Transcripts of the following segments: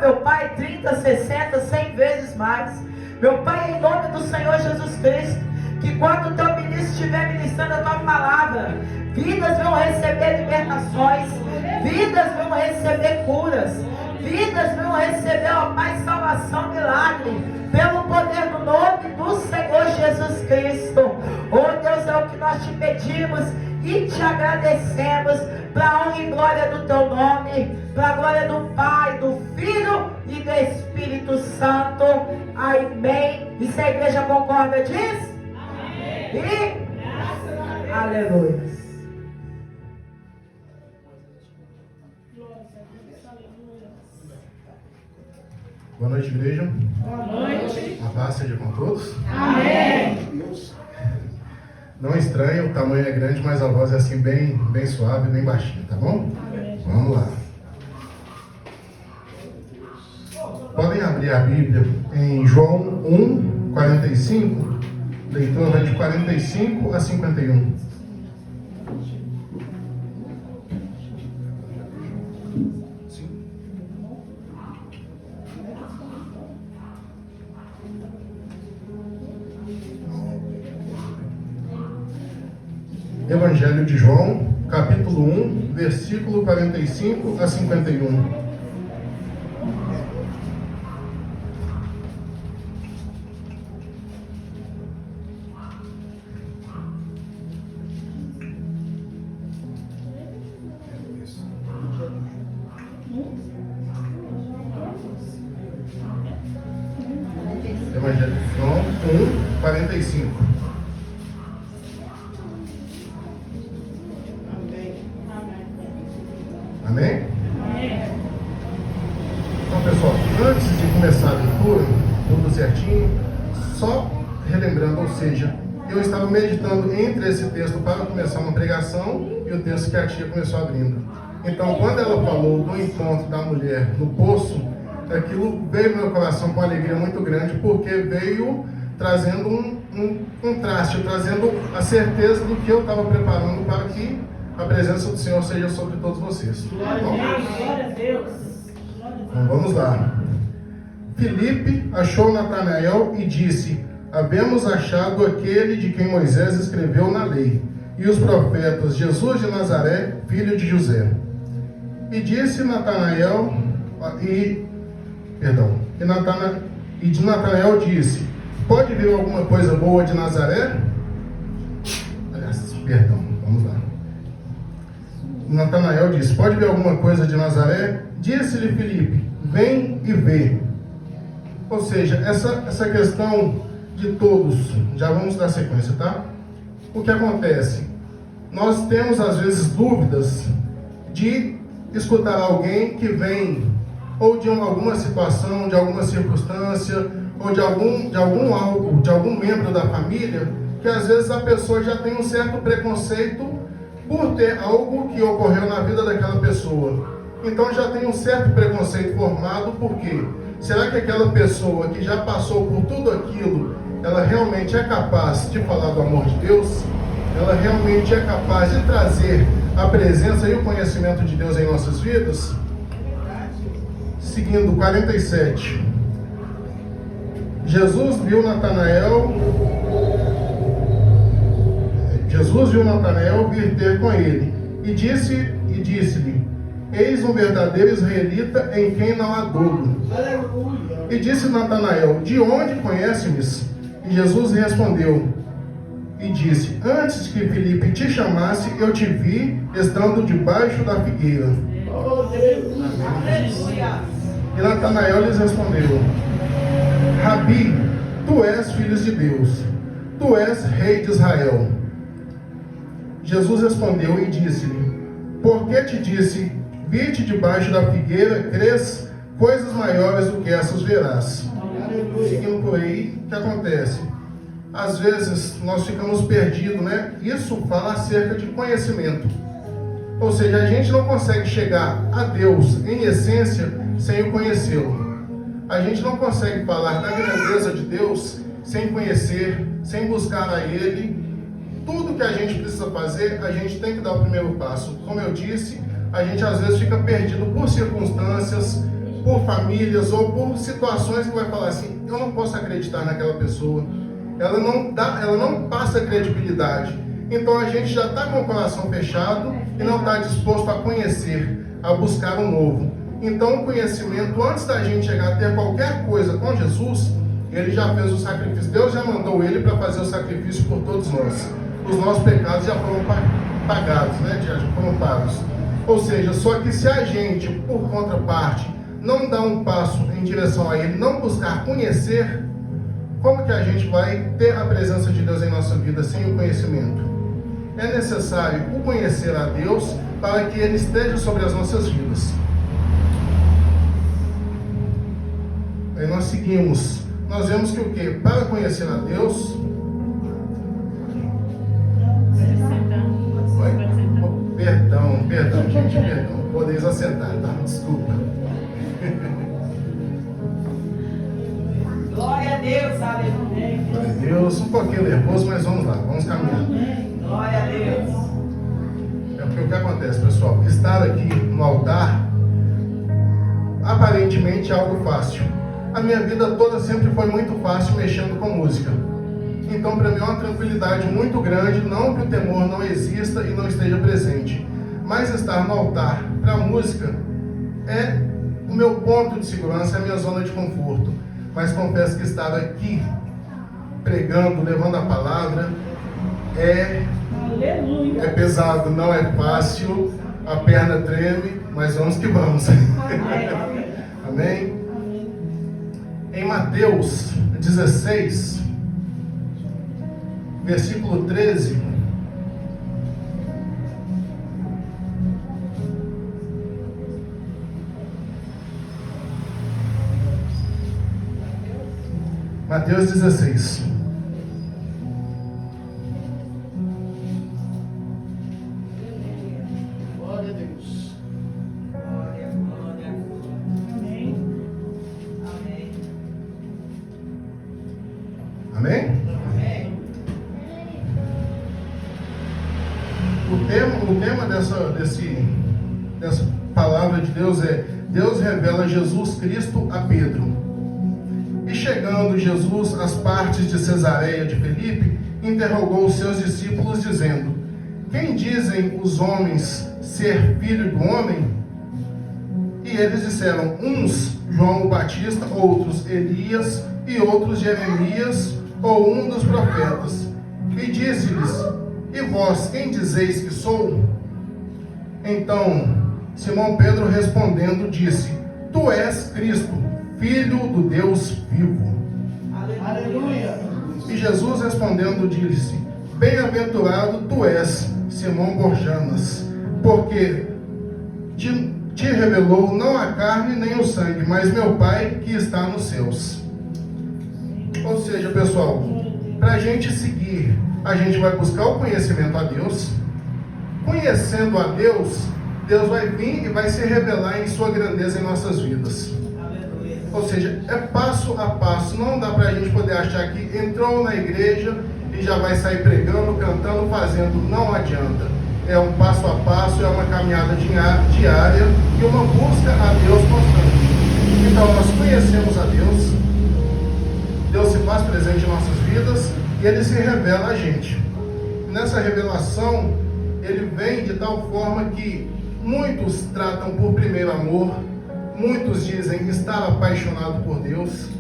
meu Pai, 30, 60, 100 vezes mais. Meu Pai, em nome do Senhor Jesus Cristo, que quando o teu ministro estiver ministrando a tua palavra, vidas vão receber libertações, vidas vão receber curas, vidas vão receber, ó Pai, salvação, milagre, pelo poder do nome do Senhor Jesus Cristo. Oh Deus, é o que nós te pedimos e te agradecemos, para a honra e glória do teu nome, para a glória do Pai, do Filho e do Espírito Santo. Amém. E se a igreja concorda, diz? Amém. E? Aleluia. Boa noite, igreja. Boa noite. A paz seja com todos. Amém. Não estranho, o tamanho é grande, mas a voz é assim bem suave, bem baixinha, tá bom? Amém. Vamos lá. Podem abrir a Bíblia em João 1, 45. Leitura vai de 45 a 51. Evangelho de João, capítulo 1, versículo 45 a 51. Evangelho de João 1, 45. Amém? Então, pessoal, antes de começar a leitura, tudo certinho, só relembrando, ou seja, eu estava meditando entre esse texto para começar uma pregação e o texto que a tia começou abrindo. Então, quando ela falou do encontro da mulher no poço, aquilo veio no meu coração com uma alegria muito grande, porque veio trazendo um contraste, trazendo a certeza do que eu estava preparando para que a presença do Senhor seja sobre todos vocês. Glória a Deus. Então vamos lá. Filipe achou Natanael e disse: havemos achado aquele de quem Moisés escreveu na lei e os profetas, Jesus de Nazaré, filho de José. E disse Natanael, e de Natanael disse: pode vir alguma coisa boa de Nazaré? Aliás, perdão, vamos lá. Natanael disse: pode ver alguma coisa de Nazaré? Disse-lhe Filipe: vem e vê. Ou seja, essa questão de todos, já vamos dar sequência, tá? O que acontece? Nós temos às vezes dúvidas de escutar alguém que vem ou de alguma situação, de alguma circunstância, ou de algum membro da família, que às vezes a pessoa já tem um certo preconceito por ter algo que ocorreu na vida daquela pessoa. Então já tem um certo preconceito formado, por quê? Será que aquela pessoa que já passou por tudo aquilo, ela realmente é capaz de falar do amor de Deus? Ela realmente é capaz de trazer a presença e o conhecimento de Deus em nossas vidas? Seguindo 47. Jesus viu Natanael vir ter com ele e disse-lhe: eis um verdadeiro israelita em quem não há dolo. E disse Natanael: de onde conhece-me? E Jesus respondeu e disse: antes que Filipe te chamasse, eu te vi estando debaixo da figueira. E Natanael lhes respondeu: Rabi, tu és filho de Deus, tu és rei de Israel. Jesus respondeu e disse-lhe: por que te disse, vi-te debaixo da figueira, crês? Coisas maiores do que essas verás. Seguindo por aí, o que acontece? Às vezes nós ficamos perdidos, né? Isso fala acerca de conhecimento. Ou seja, a gente não consegue chegar a Deus em essência sem o conhecê-lo. A gente não consegue falar da grandeza de Deus sem conhecer, sem buscar a Ele. Tudo que a gente precisa fazer, a gente tem que dar o primeiro passo. Como eu disse, a gente às vezes fica perdido por circunstâncias, por famílias ou por situações que vai falar assim, eu não posso acreditar naquela pessoa, ela não passa credibilidade. Então a gente já está com o coração fechado e não está disposto a conhecer, a buscar um novo. Então o conhecimento, antes da gente chegar a ter qualquer coisa com Jesus, ele já fez o sacrifício. Deus já mandou ele para fazer o sacrifício por todos nós. Os nossos pecados já foram pagados, né? Já foram pagos. Ou seja, só que se a gente, por contraparte, não dar um passo em direção a ele, não buscar conhecer, como que a gente vai ter a presença de Deus em nossa vida sem o conhecimento? É necessário o conhecer a Deus para que ele esteja sobre as nossas vidas. Aí nós seguimos. Nós vemos que o quê? Para conhecer a Deus... Perdão, gente, perdão. Podeis assentar, tá? Desculpa. Glória a Deus, aleluia. Glória a Deus, um pouquinho nervoso, mas vamos lá, vamos caminhando. Glória a Deus. É porque o que acontece, pessoal? Estar aqui no altar, aparentemente é algo fácil. A minha vida toda sempre foi muito fácil mexendo com música. Então, para mim é uma tranquilidade muito grande, não que o temor não exista e não esteja presente, mas estar no altar para a música é o meu ponto de segurança, é a minha zona de conforto. Mas confesso que estar aqui pregando, levando a palavra, é pesado, não é fácil, a perna treme, mas vamos que vamos. Amém? Em Mateus 16, versículo 13, Mateus 16. Glória a Deus. Glória. Amém. Amém? O tema dessa palavra de Deus é: Deus revela Jesus Cristo a Pedro. E chegando Jesus às partes de Cesareia de Filipe, interrogou os seus discípulos, dizendo: quem dizem os homens ser filho do homem? E eles disseram: uns João o Batista, outros Elias, e outros Jeremias, ou um dos profetas. E disse-lhes: e vós, quem dizeis que sou? Então Simão Pedro respondendo disse: tu és Cristo, Filho do Deus vivo. Aleluia. E Jesus respondendo disse: bem-aventurado tu és, Simão Borjanas, porque te revelou não a carne nem o sangue, mas meu Pai que está nos céus. Ou seja, pessoal, para a gente seguir, a gente vai buscar o conhecimento a Deus. Conhecendo a Deus, Deus vai vir e vai se revelar em sua grandeza em nossas vidas. Aleluia. Ou seja, é passo a passo. Não dá para a gente poder achar que entrou na igreja e já vai sair pregando, cantando, fazendo. Não adianta. É um passo a passo, é uma caminhada diária e uma busca a Deus constante. Então nós conhecemos a Deus, Deus se faz presente em nossas vidas e Ele se revela a gente. Nessa revelação, Ele vem de tal forma que muitos tratam por primeiro amor, muitos dizem estar apaixonado por Deus.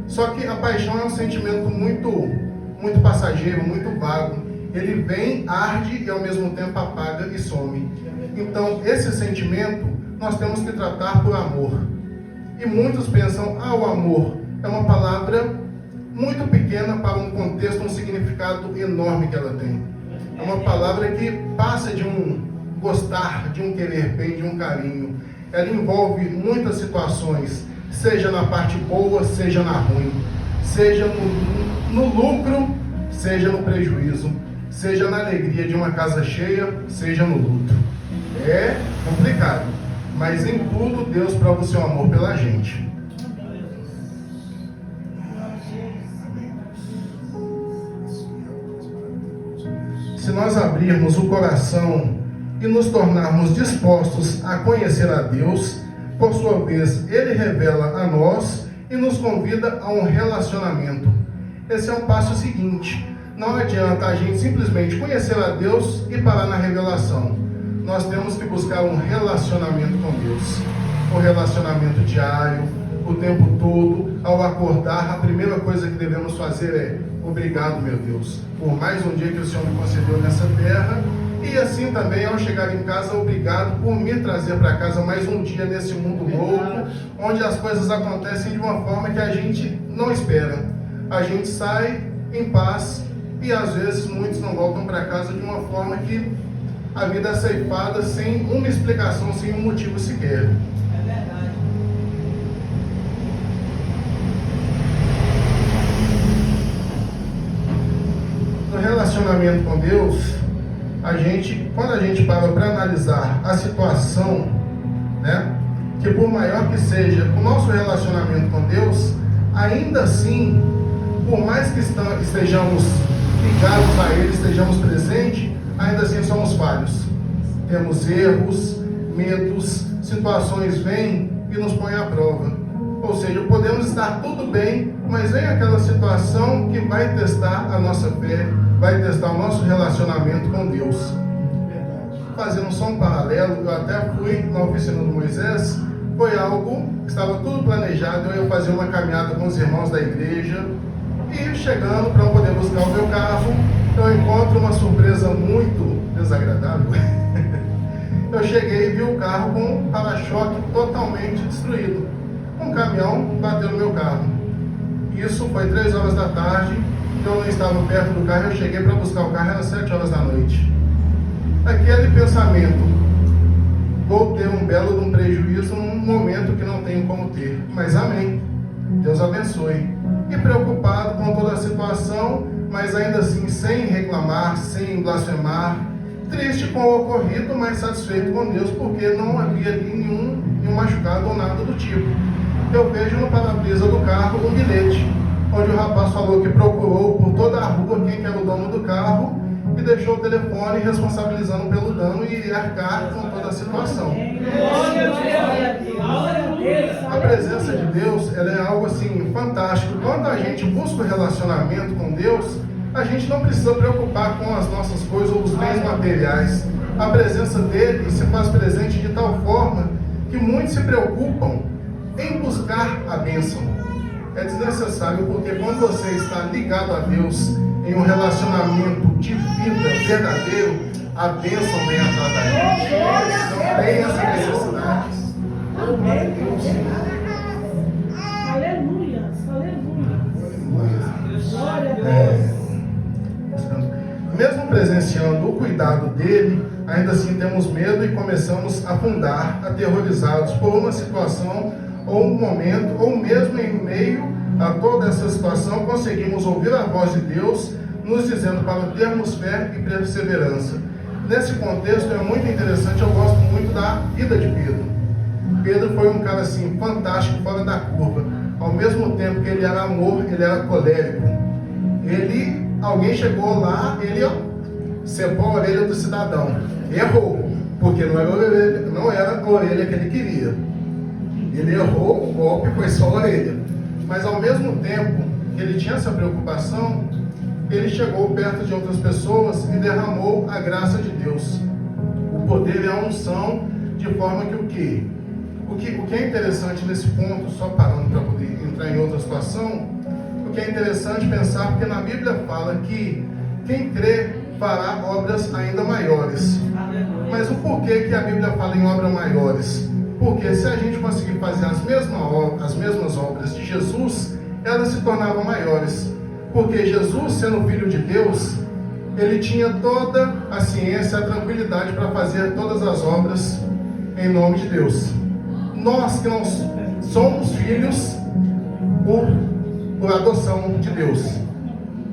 Só que a paixão é um sentimento muito passageiro, muito vago. Ele vem, arde e ao mesmo tempo apaga e some. Então esse sentimento nós temos que tratar por amor. E muitos pensam, o amor é uma palavra muito pequena para um contexto, um significado enorme que ela tem. É uma palavra que passa de um gostar, de um querer bem, de um carinho. Ela envolve muitas situações, seja na parte boa, seja na ruim, seja no lucro, seja no prejuízo, seja na alegria de uma casa cheia, seja no luto. É complicado, mas em tudo Deus prova o seu amor pela gente. Se nós abrirmos o coração e nos tornarmos dispostos a conhecer a Deus, por sua vez, ele revela a nós e nos convida a um relacionamento. Esse é um passo seguinte. Não adianta a gente simplesmente conhecer a Deus e parar na revelação. Nós temos que buscar um relacionamento com Deus. Um relacionamento diário, o tempo todo. Ao acordar, a primeira coisa que devemos fazer é: obrigado, meu Deus, por mais um dia que o Senhor me concedeu nessa terra. E assim também, ao chegar em casa, obrigado por me trazer para casa mais um dia nesse mundo louco, onde as coisas acontecem de uma forma que a gente não espera. A gente sai em paz e às vezes muitos não voltam para casa de uma forma que a vida é ceifada sem uma explicação, sem um motivo sequer. É verdade. No relacionamento com Deus, quando a gente para analisar a situação, né, que por maior que seja o nosso relacionamento com Deus, ainda assim, por mais que estejamos ligados a Ele, estejamos presentes, ainda assim somos falhos. Temos erros, medos, situações vêm e nos põem à prova. Ou seja, podemos estar tudo bem, mas vem aquela situação que vai testar a nossa fé, vai testar o nosso relacionamento com Deus. Fazendo só um paralelo, eu até fui na oficina do Moisés, foi algo que estava tudo planejado. Eu ia fazer uma caminhada com os irmãos da igreja, e chegando para poder buscar o meu carro, eu encontro uma surpresa muito desagradável. Eu cheguei e vi o carro com o para-choque totalmente destruído. Um caminhão bateu no meu carro. Isso foi 3 horas da tarde, eu não estava perto do carro, eu cheguei para buscar o carro, era 7 horas da noite. Aquele pensamento: vou ter um belo de um prejuízo num momento que não tenho como ter. Mas amém, Deus abençoe. E preocupado com toda a situação, mas ainda assim sem reclamar, sem blasfemar, triste com o ocorrido, mas satisfeito com Deus, porque não havia ali nenhum machucado ou nada do tipo. Eu vejo no para-brisa do carro um bilhete, onde o rapaz falou que procurou por toda a rua quem era o dono do carro e deixou o telefone responsabilizando pelo dano e arcar com toda a situação. A presença de Deus, ela é algo assim fantástico. Quando a gente busca o relacionamento com Deus, a gente não precisa preocupar com as nossas coisas ou os bens materiais. A presença dele se faz presente de tal forma que muitos se preocupam em buscar a bênção. É desnecessário, porque quando você está ligado a Deus em um relacionamento de vida verdadeiro, a bênção vem atrás da gente. Não tem essa necessidade. Aleluia, aleluia. Glória a Deus. Mesmo presenciando o cuidado dele, ainda assim temos medo e começamos a afundar, aterrorizados por uma situação ou um momento, ou mesmo em meio a toda essa situação, conseguimos ouvir a voz de Deus nos dizendo para termos fé e perseverança. Nesse contexto é muito interessante, eu gosto muito da vida de Pedro. Pedro foi um cara assim fantástico, fora da curva. Ao mesmo tempo que ele era amor, ele era colérico. Alguém chegou lá, ele cepou a orelha do cidadão. Errou, porque não era a orelha que ele queria. Ele errou, o golpe foi só a orelha. Mas ao mesmo tempo que ele tinha essa preocupação, ele chegou perto de outras pessoas e derramou a graça de Deus. O poder e a unção, de forma que o que é interessante nesse ponto, só parando para poder entrar em outra situação, o que é interessante pensar, porque na Bíblia fala que quem crê fará obras ainda maiores. Mas o porquê que a Bíblia fala em obras maiores? Porque se a gente conseguir fazer as mesmas obras de Jesus, elas se tornavam maiores. Porque Jesus, sendo filho de Deus, ele tinha toda a ciência, a tranquilidade para fazer todas as obras em nome de Deus. Nós que não somos filhos por adoção de Deus,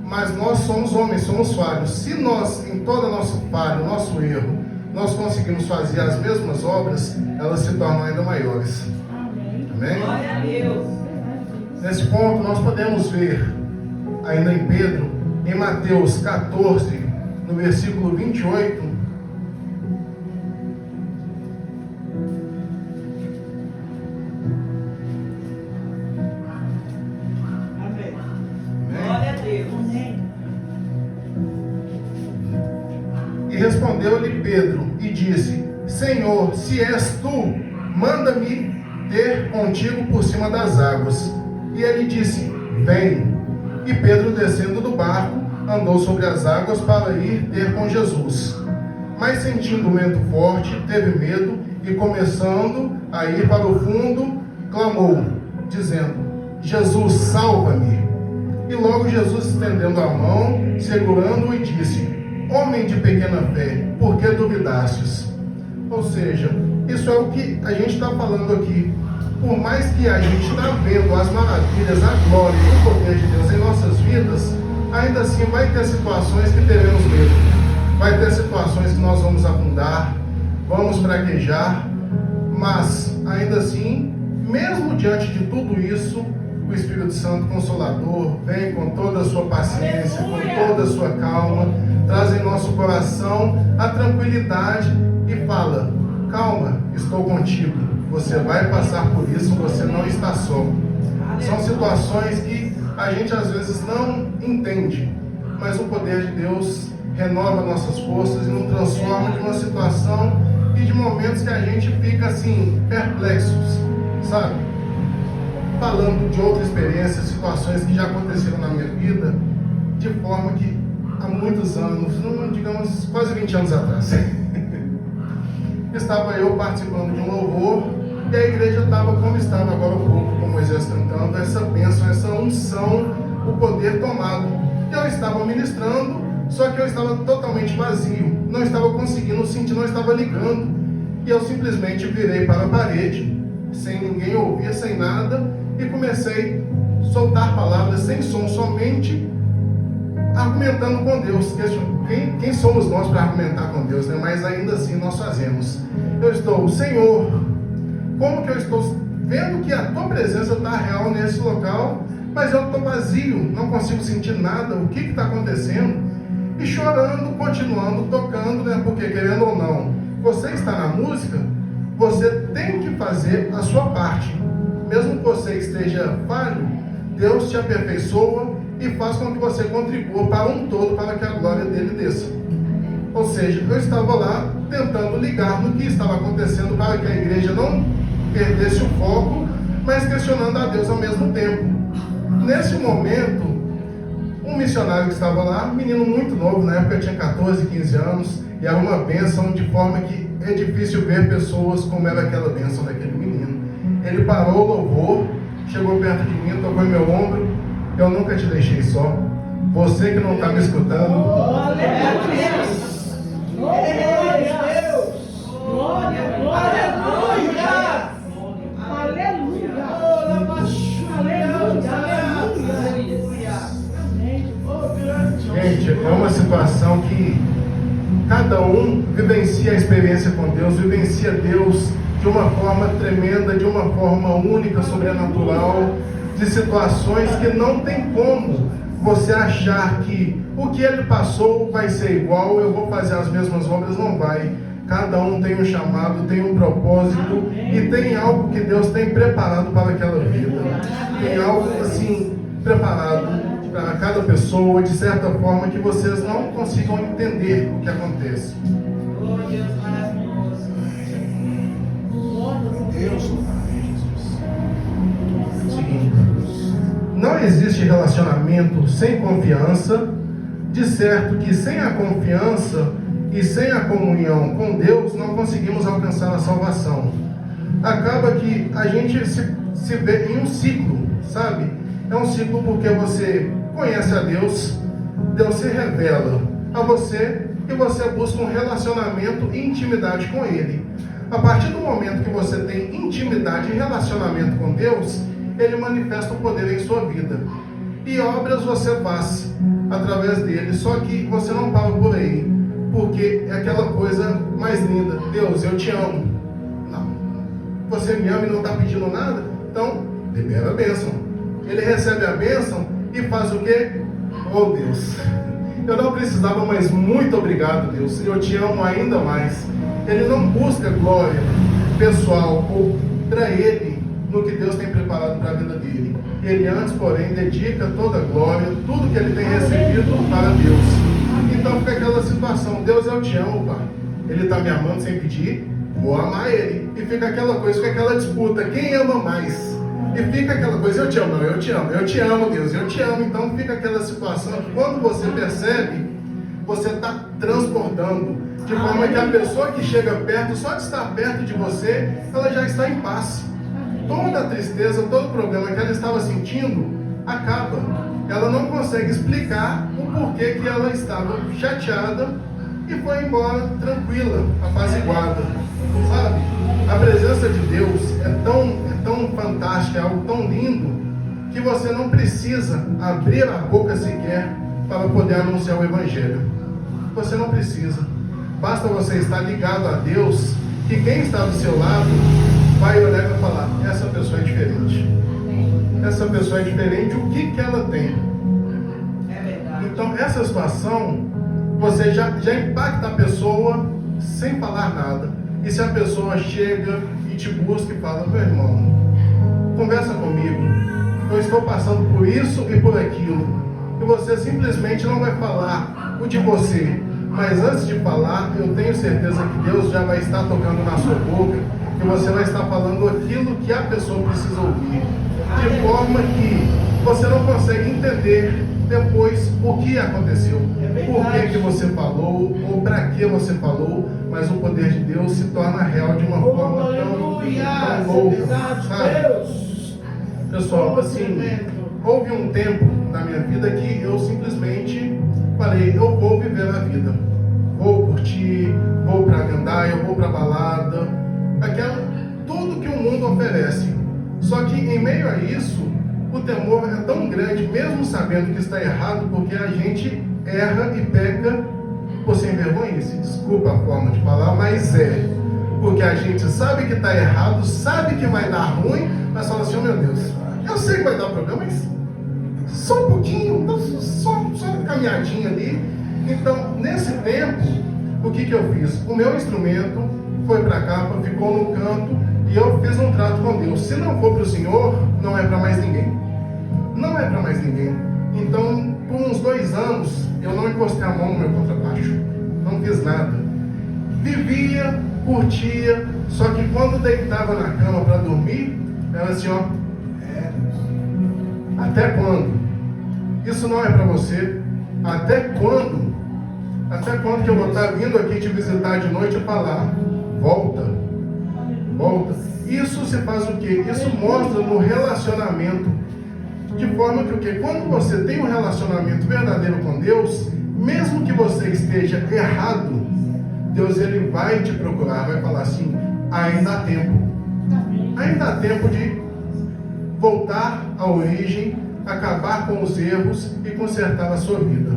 mas nós somos homens, somos falhos. Se nós, em toda a nossa falha, nosso erro, nós conseguimos fazer as mesmas obras, elas se tornam ainda maiores. Amém? Glória a Deus. Nesse ponto, nós podemos ver, ainda em Pedro, em Mateus 14, no versículo 28, Respondeu-lhe Pedro e disse: Senhor, se és tu, manda-me ter contigo por cima das águas. E ele disse: Vem. E Pedro, descendo do barco, andou sobre as águas para ir ter com Jesus. Mas sentindo o vento forte, teve medo e, começando a ir para o fundo, clamou, dizendo: Jesus, salva-me. E logo Jesus, estendendo a mão, segurando-o, e disse: Homem de pequena fé, por que duvidastes? Ou seja, isso é o que a gente está falando aqui. Por mais que a gente está vendo as maravilhas, a glória e o poder de Deus em nossas vidas, ainda assim vai ter situações que teremos medo. Vai ter situações que nós vamos afundar, vamos fraquejar, mas ainda assim, mesmo diante de tudo isso, o Espírito Santo Consolador vem com toda a sua paciência, com toda a sua calma, traz em nosso coração a tranquilidade e fala: calma, estou contigo. Você vai passar por isso, você não está só. São situações que a gente às vezes não entende, mas o poder de Deus renova nossas forças e nos transforma de uma situação e de momentos que a gente fica assim, perplexos, sabe? Falando de outra experiência, situações que já aconteceram na minha vida, de forma que há muitos anos, digamos quase 20 anos atrás, estava eu participando de um louvor e a igreja estava como estava agora há pouco, com Moisés cantando, essa bênção, essa unção, o poder tomado. Eu estava ministrando, só que eu estava totalmente vazio, não estava conseguindo sentir, não estava ligando. E eu simplesmente virei para a parede, sem ninguém ouvir, sem nada, e comecei a soltar palavras sem som, somente argumentando com Deus. Quem somos nós para argumentar com Deus, né? Mas ainda assim nós fazemos. Eu estou: Senhor, como que eu estou vendo que a tua presença está real nesse local, mas eu estou vazio, não consigo sentir nada, o que está acontecendo? E chorando, continuando, tocando, né? Porque querendo ou não, você está na música, você tem que fazer a sua parte. Mesmo que você esteja falho, Deus te aperfeiçoa e faz com que você contribua para um todo, para que a glória dele desça. Ou seja, eu estava lá tentando ligar no que estava acontecendo para que a igreja não perdesse o foco, mas questionando a Deus ao mesmo tempo. Nesse momento, um missionário que estava lá, um menino muito novo, na época eu tinha 14, 15 anos, e era uma bênção de forma que é difícil ver pessoas como era aquela bênção daquele menino. Ele parou o louvor, chegou perto de mim, tocou em meu ombro: eu nunca te deixei só. Você que não está me escutando. Glória a Deus! Glória a Deus! Glória, glória, glória! Aleluia! Gente, é uma situação que cada um vivencia a experiência com Deus, vivencia Deus de uma forma tremenda, de uma forma única, sobrenatural, de situações que não tem como você achar que o que ele passou vai ser igual, eu vou fazer as mesmas obras. Não vai. Cada um tem um chamado, tem um propósito e tem algo que Deus tem preparado para aquela vida. Tem algo assim preparado para cada pessoa, de certa forma que vocês não consigam entender o que acontece. Deus, seguinte: não existe relacionamento sem confiança. De certo que sem a confiança e sem a comunhão com Deus não conseguimos alcançar a salvação. Acaba que a gente se vê em um ciclo, sabe? É um ciclo porque você conhece a Deus, Deus se revela a você e você busca um relacionamento e intimidade com Ele. A partir do momento que você tem intimidade e relacionamento com Deus, Ele manifesta o poder em sua vida. E obras você faz através dele, só que você não para por aí, porque é aquela coisa mais linda: Deus, eu te amo. Não, você me ama e não está pedindo nada? Então, libera a bênção. Ele recebe a bênção e faz o quê? Oh Deus, eu não precisava, mas muito obrigado, Deus, eu te amo ainda mais. Ele não busca glória pessoal ou para ele no que Deus tem preparado para a vida dele. Ele antes, porém, dedica toda a glória, tudo que ele tem recebido para Deus. Então fica aquela situação, Deus, eu te amo, pai. Ele está me amando sem pedir, vou amar ele. E fica aquela coisa, fica aquela disputa, quem ama mais? E fica aquela coisa, eu te amo, eu te amo, Deus, eu te amo. Então fica aquela situação que quando você percebe, você está transbordando, de forma que a pessoa que chega perto, só de estar perto de você, ela já está em paz. Toda a tristeza, todo o problema que ela estava sentindo, acaba. Ela não consegue explicar o porquê que ela estava chateada e foi embora tranquila, apaziguada. Sabe? A presença de Deus é tão fantástica, é algo tão lindo, que você não precisa abrir a boca sequer para poder anunciar o Evangelho. Você não precisa. Basta você estar ligado a Deus, que quem está do seu lado vai olhar e vai falar, essa pessoa é diferente. Essa pessoa é diferente, o que ela tem? Então, essa situação, você já impacta a pessoa sem falar nada. E se a pessoa chega e te busca e fala, meu irmão, conversa comigo, eu estou passando por isso e por aquilo. E você simplesmente não vai falar o de você. Mas antes de falar, eu tenho certeza que Deus já vai estar tocando na sua boca, que você vai estar falando aquilo que a pessoa precisa ouvir. De forma que você não consegue entender depois o que aconteceu, por que você falou, ou para que você falou, mas o poder de Deus se torna real de uma forma tão louca, sabe? Pessoal, assim, houve um tempo na minha vida que eu simplesmente falei, eu vou viver a vida, vou curtir, vou para gandaia, eu vou para balada, tudo que o mundo oferece. Só que em meio a isso, o temor é tão grande, mesmo sabendo que está errado, porque a gente erra e peca por sem vergonha. Desculpa a forma de falar, mas é. Porque a gente sabe que está errado, sabe que vai dar ruim, mas fala assim, oh meu Deus, eu sei que vai dar problema, mas só um pouquinho, só uma caminhadinha ali. Então, nesse tempo, o que eu fiz? O meu instrumento foi para a capa, ficou no canto, e eu fiz um trato com Deus. Se não for para o Senhor, não é para mais ninguém. Não é para mais ninguém. Então, por uns 2 anos, eu não encostei a mão no meu contrabaixo. Não fiz nada. Vivia, curtia, só que quando deitava na cama para dormir, era assim, ó. Até quando? Isso não é para você. Até quando? Até quando que eu vou estar vindo aqui te visitar de noite e falar, volta. Isso se faz o quê? Isso mostra no relacionamento, de forma que o quê? Quando você tem um relacionamento verdadeiro com Deus, mesmo que você esteja errado, Deus ele vai te procurar, vai falar assim, ainda há tempo. Ainda há tempo de voltar à origem, acabar com os erros e consertar a sua vida.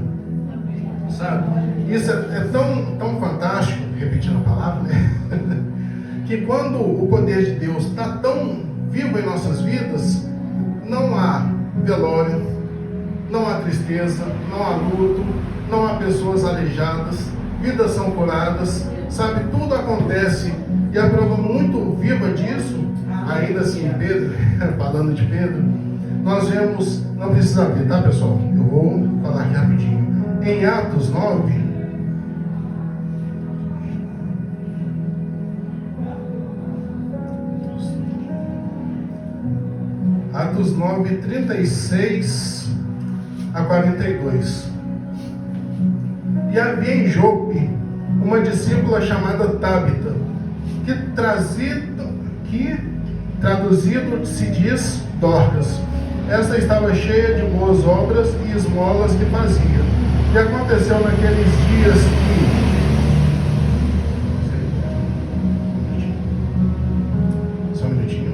Sabe? Isso é tão fantástico, repetindo a palavra, né? Que quando o poder de Deus está tão vivo em nossas vidas, não há velório, não há tristeza, não há luto, não há pessoas aleijadas, vidas são curadas, sabe? Tudo acontece. E a prova muito viva disso, ainda assim em Pedro, falando de Pedro, nós vemos, não precisa ver, tá pessoal? Eu vou falar aqui rapidinho. Em Atos 9, Atos 9, 36 a 42. E havia em Jope uma discípula chamada Tábita, que traduzido se diz Dorcas. Essa estava cheia de boas obras e esmolas que fazia. E aconteceu naqueles dias que... Só um minutinho.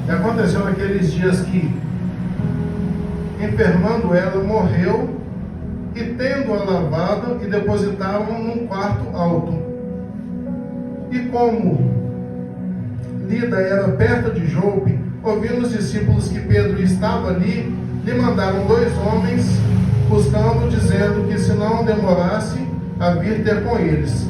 E aconteceu naqueles dias que, enfermando ela, morreu, e tendo-a lavado e depositavam num quarto alto. E como Lida era perto de Jope, ouvindo os discípulos que Pedro estava ali, lhe mandaram 2 homens buscando, dizendo que se não demorasse, a vir ter com eles.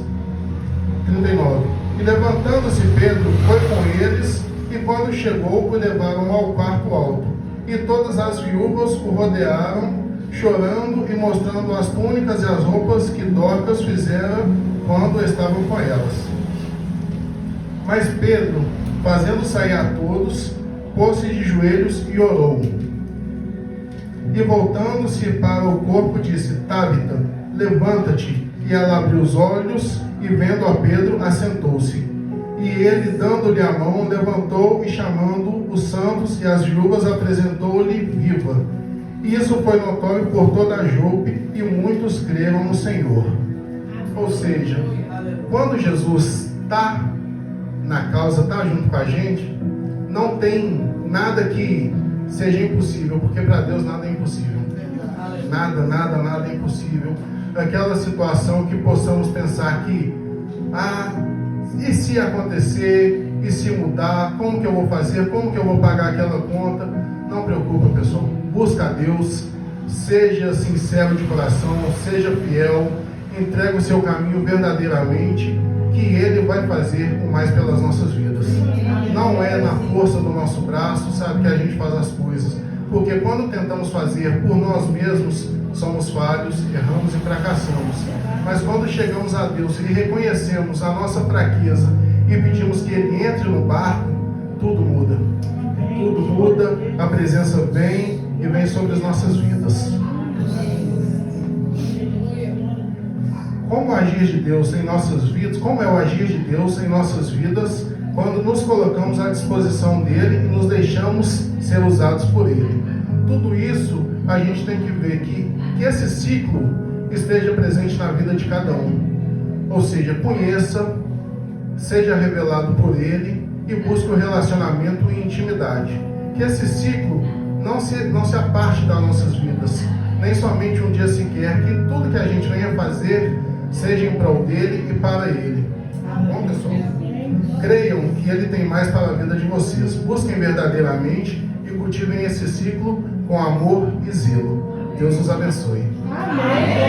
39. E levantando-se Pedro, foi com eles, e quando chegou, o levaram ao quarto alto. E todas as viúvas o rodearam, chorando e mostrando as túnicas e as roupas que Dorcas fizera quando estavam com elas. Mas Pedro, fazendo sair a todos, pôs-se de joelhos e orou. E voltando-se para o corpo, disse: Tábita, levanta-te. E ela abriu os olhos, e vendo a Pedro, assentou-se. E ele, dando-lhe a mão, levantou e, chamando os santos e as viúvas, apresentou-lhe viva. E isso foi notório por toda a Jope, e muitos creram no Senhor. Ou seja, quando Jesus está na causa, está junto com a gente, não tem nada que seja impossível, porque para Deus nada é impossível. Nada é impossível. Aquela situação que possamos pensar que, e se acontecer, e se mudar, como que eu vou fazer, como que eu vou pagar aquela conta? Não preocupa, pessoal. Busca a Deus, seja sincero de coração, seja fiel, entregue o seu caminho verdadeiramente, que Ele vai fazer o mais pelas nossas vidas. Não é na força do nosso braço, sabe, que a gente faz as coisas. Porque quando tentamos fazer por nós mesmos, somos falhos, erramos e fracassamos. Mas quando chegamos a Deus e reconhecemos a nossa fraqueza e pedimos que Ele entre no barco, tudo muda. Tudo muda, a presença vem e vem sobre as nossas vidas. Como agir de Deus em nossas vidas? Como é o agir de Deus em nossas vidas quando nos colocamos à disposição dEle e nos deixamos ser usados por Ele? Tudo isso a gente tem que ver que esse ciclo esteja presente na vida de cada um. Ou seja, conheça, seja revelado por Ele e busque o relacionamento e intimidade. Que esse ciclo não se aparte das nossas vidas, nem somente um dia sequer, que tudo que a gente venha fazer seja em prol dele e para Ele. Bom, pessoal? Creiam que Ele tem mais para a vida de vocês. Busquem verdadeiramente e cultivem esse ciclo com amor e zelo. Deus os abençoe. Amém.